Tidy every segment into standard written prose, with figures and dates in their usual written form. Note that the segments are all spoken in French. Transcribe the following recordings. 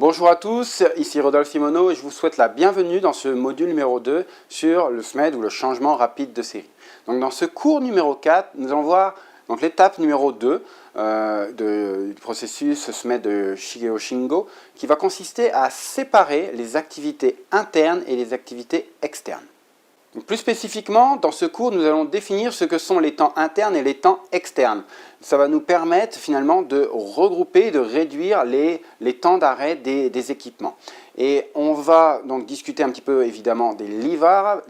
Bonjour à tous, ici Rodolphe Simoneau et je vous souhaite la bienvenue dans ce module numéro 2 sur le SMED ou le changement rapide de série. Donc dans ce cours numéro 4, nous allons voir l'étape numéro 2 du processus SMED de Shigeo Shingo qui va consister à séparer les activités internes et les activités externes. Donc plus spécifiquement, dans ce cours, nous allons définir ce que sont les temps internes et les temps externes. Ça va nous permettre finalement de regrouper, de réduire les temps d'arrêt des équipements. Et on va donc discuter un petit peu évidemment des livrables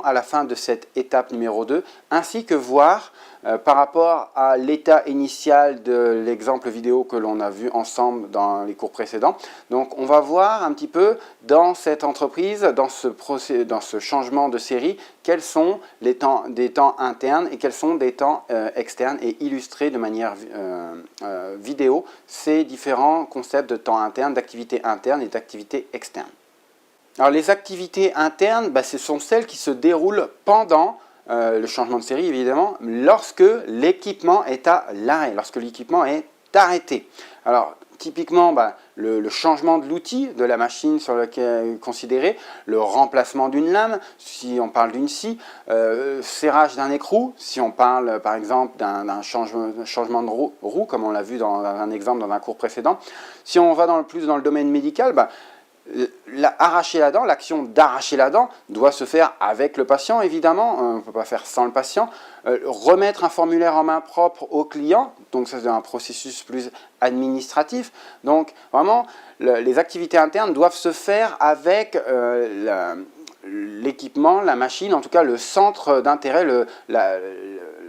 à la fin de cette étape numéro 2, ainsi que voir par rapport à l'état initial de l'exemple vidéo que l'on a vu ensemble dans les cours précédents. Donc on va voir un petit peu dans cette entreprise, dans ce changement de série, quels sont des temps internes et quels sont des temps externes et illustrer de manière vidéo ces différents concepts de temps interne, d'activité interne et d'activité externe. Alors les activités internes, ce sont celles qui se déroulent pendant le changement de série évidemment, lorsque l'équipement est à l'arrêt, lorsque l'équipement est arrêté. Alors typiquement, le changement de l'outil, de la machine sur laquelle considéré, le remplacement d'une lame, si on parle d'une scie, serrage d'un écrou, si on parle par exemple d'un changement de roue, comme on l'a vu dans un exemple dans un cours précédent. Si on va plus dans le domaine médical, arracher la dent, l'action d'arracher la dent doit se faire avec le patient évidemment, on ne peut pas faire sans le patient. Remettre un formulaire en main propre au client, donc ça c'est un processus plus administratif. Donc vraiment les activités internes doivent se faire avec l'équipement, la machine, en tout cas le centre d'intérêt, le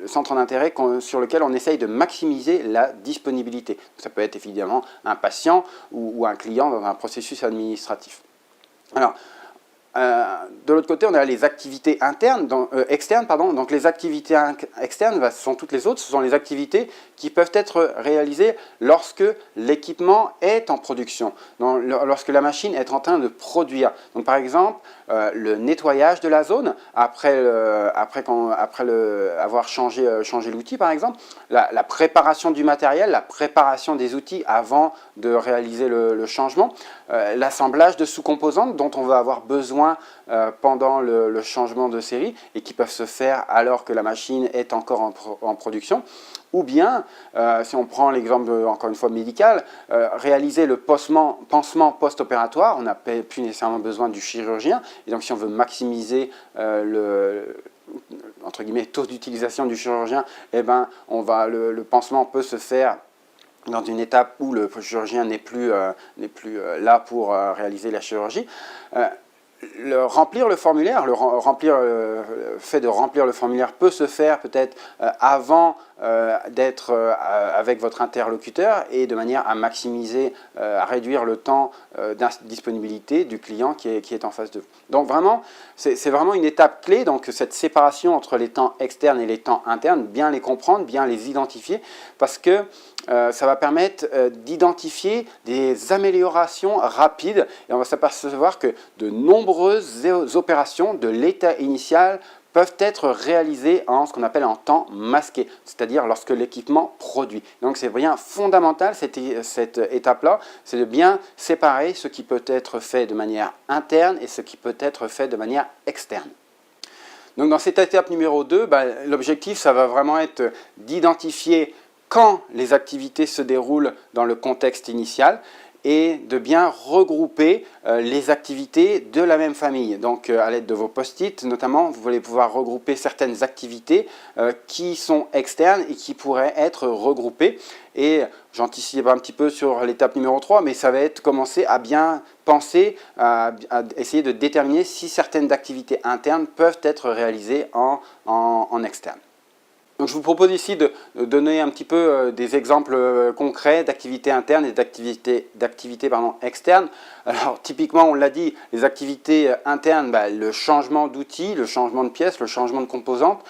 centre d'intérêt sur lequel on essaye de maximiser la disponibilité. Ça peut être évidemment un patient ou un client dans un processus administratif. Alors, de l'autre côté, on a les activités externes. Donc les activités externes, ce sont toutes les autres, ce sont les activités qui peuvent être réalisées lorsque l'équipement est en production, lorsque la machine est en train de produire. Donc par exemple, le nettoyage de la zone, après avoir changé l'outil par exemple, la préparation du matériel, la préparation des outils avant de réaliser le changement, l'assemblage de sous-composantes dont on va avoir besoin pendant le changement de série et qui peuvent se faire alors que la machine est encore en production. Ou bien, si on prend l'exemple encore une fois médical, réaliser le pansement post-opératoire, on n'a plus nécessairement besoin du chirurgien. Et donc si on veut maximiser entre guillemets, taux d'utilisation du chirurgien, le pansement peut se faire dans une étape où le chirurgien n'est plus là pour réaliser la chirurgie. Remplir le formulaire, le fait de remplir le formulaire peut se faire peut-être avant d'être avec votre interlocuteur et de manière à maximiser, à réduire le temps d'indisponibilité du client qui est en face de vous. Donc vraiment, c'est vraiment une étape clé, donc cette séparation entre les temps externes et les temps internes, bien les comprendre, bien les identifier, parce que ça va permettre d'identifier des améliorations rapides et on va s'apercevoir que de nombreuses opérations de l'état initial peuvent être réalisées en ce qu'on appelle en temps masqué, c'est-à-dire lorsque l'équipement produit. Donc c'est bien fondamental cette étape-là, c'est de bien séparer ce qui peut être fait de manière interne et ce qui peut être fait de manière externe. Donc dans cette étape numéro 2, l'objectif ça va vraiment être d'identifier quand les activités se déroulent dans le contexte initial et de bien regrouper les activités de la même famille. Donc à l'aide de vos post-it notamment, vous allez pouvoir regrouper certaines activités qui sont externes et qui pourraient être regroupées. Et j'anticipe un petit peu sur l'étape numéro 3, mais ça va être commencer à bien penser, à essayer de déterminer si certaines activités internes peuvent être réalisées en externe. Donc je vous propose ici de donner un petit peu des exemples concrets d'activités internes et d'activités externes. Alors typiquement, on l'a dit, les activités internes, le changement d'outils, le changement de pièces, le changement de composantes.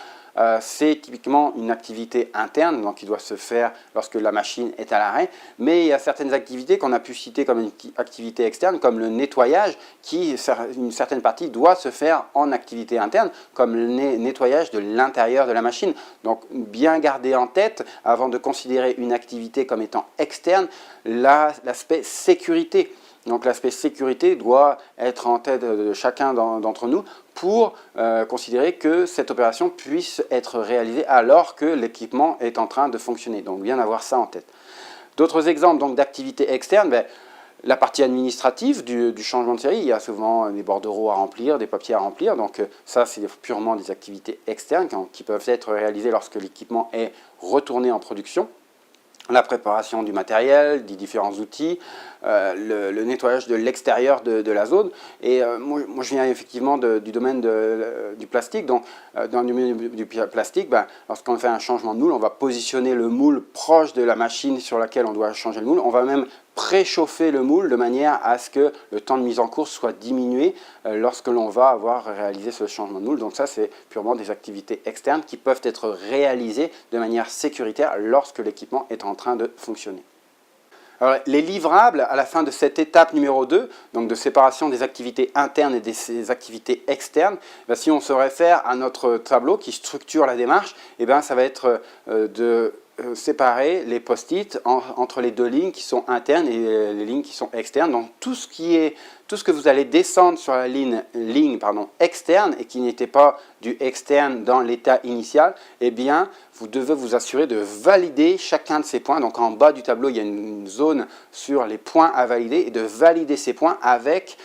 c'est typiquement une activité interne, donc qui doit se faire lorsque la machine est à l'arrêt, mais il y a certaines activités qu'on a pu citer comme une activité externe, comme le nettoyage, qui, une certaine partie, doit se faire en activité interne, comme le nettoyage de l'intérieur de la machine. Donc, bien garder en tête, avant de considérer une activité comme étant externe, l'aspect sécurité. Donc l'aspect sécurité doit être en tête de chacun d'entre nous pour considérer que cette opération puisse être réalisée alors que l'équipement est en train de fonctionner. Donc bien avoir ça en tête. D'autres exemples d'activités externes, la partie administrative du changement de série, il y a souvent des bordereaux à remplir, des papiers à remplir. Donc ça, c'est purement des activités externes qui peuvent être réalisées lorsque l'équipement est retourné en production. La préparation du matériel, des différents outils, le nettoyage de l'extérieur de la zone. Et moi, je viens effectivement du domaine du plastique. Donc, dans le domaine du plastique, lorsqu'on fait un changement de moule, on va positionner le moule proche de la machine sur laquelle on doit changer le moule. On va même préchauffer le moule de manière à ce que le temps de mise en course soit diminué lorsque l'on va avoir réalisé ce changement de moule. Donc ça, c'est purement des activités externes qui peuvent être réalisées de manière sécuritaire lorsque l'équipement est en train de fonctionner. Alors, les livrables à la fin de cette étape numéro 2, donc de séparation des activités internes et des activités externes, si on se réfère à notre tableau qui structure la démarche, ça va être de séparer les post-it entre les deux lignes qui sont internes et les lignes qui sont externes. Donc tout ce que vous allez descendre sur la ligne externe et qui n'était pas du externe dans l'état initial, vous devez vous assurer de valider chacun de ces points. Donc en bas du tableau, il y a une zone sur les points à valider et de valider ces points avec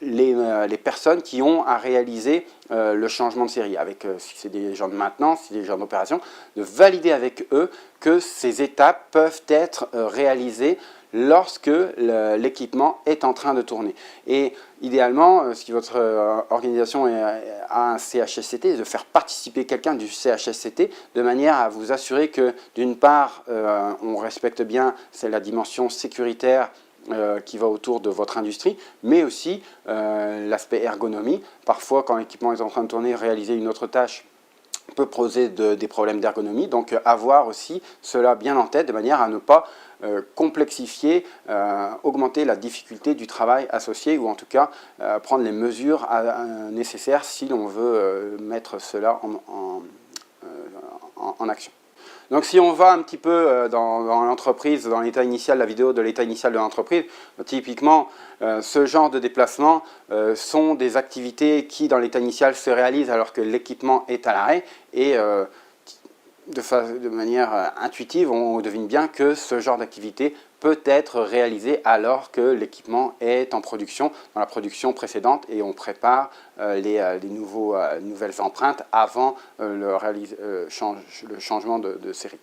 les personnes qui ont à réaliser le changement de série, avec si c'est des gens de maintenance, si c'est des gens d'opération, de valider avec eux que ces étapes peuvent être réalisées lorsque l'équipement est en train de tourner. Et idéalement, si votre organisation a un CHSCT, de faire participer quelqu'un du CHSCT de manière à vous assurer que d'une part, on respecte bien la dimension sécuritaire qui va autour de votre industrie, mais aussi l'aspect ergonomie. Parfois, quand l'équipement est en train de tourner, réaliser une autre tâche peut poser des problèmes d'ergonomie. Donc, avoir aussi cela bien en tête de manière à ne pas complexifier, augmenter la difficulté du travail associé ou en tout cas prendre les mesures nécessaires si l'on veut mettre cela en action. Donc si on va un petit peu dans l'entreprise, dans l'état initial, la vidéo de l'état initial de l'entreprise, typiquement ce genre de déplacement sont des activités qui dans l'état initial se réalisent alors que l'équipement est à l'arrêt et de manière intuitive, on devine bien que ce genre d'activité peut être réalisé alors que l'équipement est en production, dans la production précédente, et on prépare les nouvelles empreintes avant le changement de série.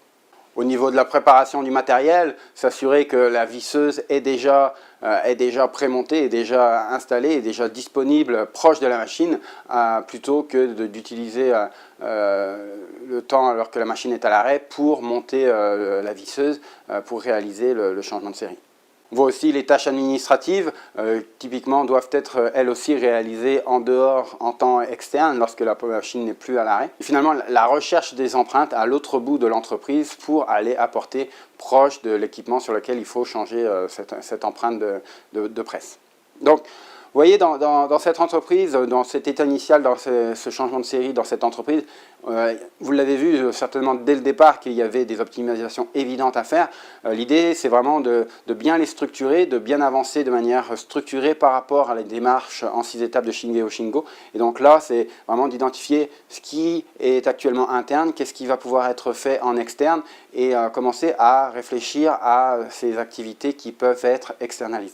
Au niveau de la préparation du matériel, s'assurer que la visseuse est déjà prémontée, est déjà installée, est déjà disponible proche de la machine, plutôt que d'utiliser le temps alors que la machine est à l'arrêt pour monter la visseuse pour réaliser le changement de série. On voit aussi les tâches administratives, typiquement doivent être elles aussi réalisées en dehors, en temps externe, lorsque la machine n'est plus à l'arrêt. Finalement, la recherche des empreintes à l'autre bout de l'entreprise pour aller apporter proche de l'équipement sur lequel il faut changer cette empreinte de presse. Donc, vous voyez, dans cette entreprise, dans cet état initial, dans ce changement de série, dans cette entreprise, vous l'avez vu certainement dès le départ qu'il y avait des optimisations évidentes à faire. L'idée, c'est vraiment de bien les structurer, de bien avancer de manière structurée par rapport à la démarche en 6 étapes de Shingeo Shingo. Et donc là, c'est vraiment d'identifier ce qui est actuellement interne, qu'est-ce qui va pouvoir être fait en externe et commencer à réfléchir à ces activités qui peuvent être externalisées.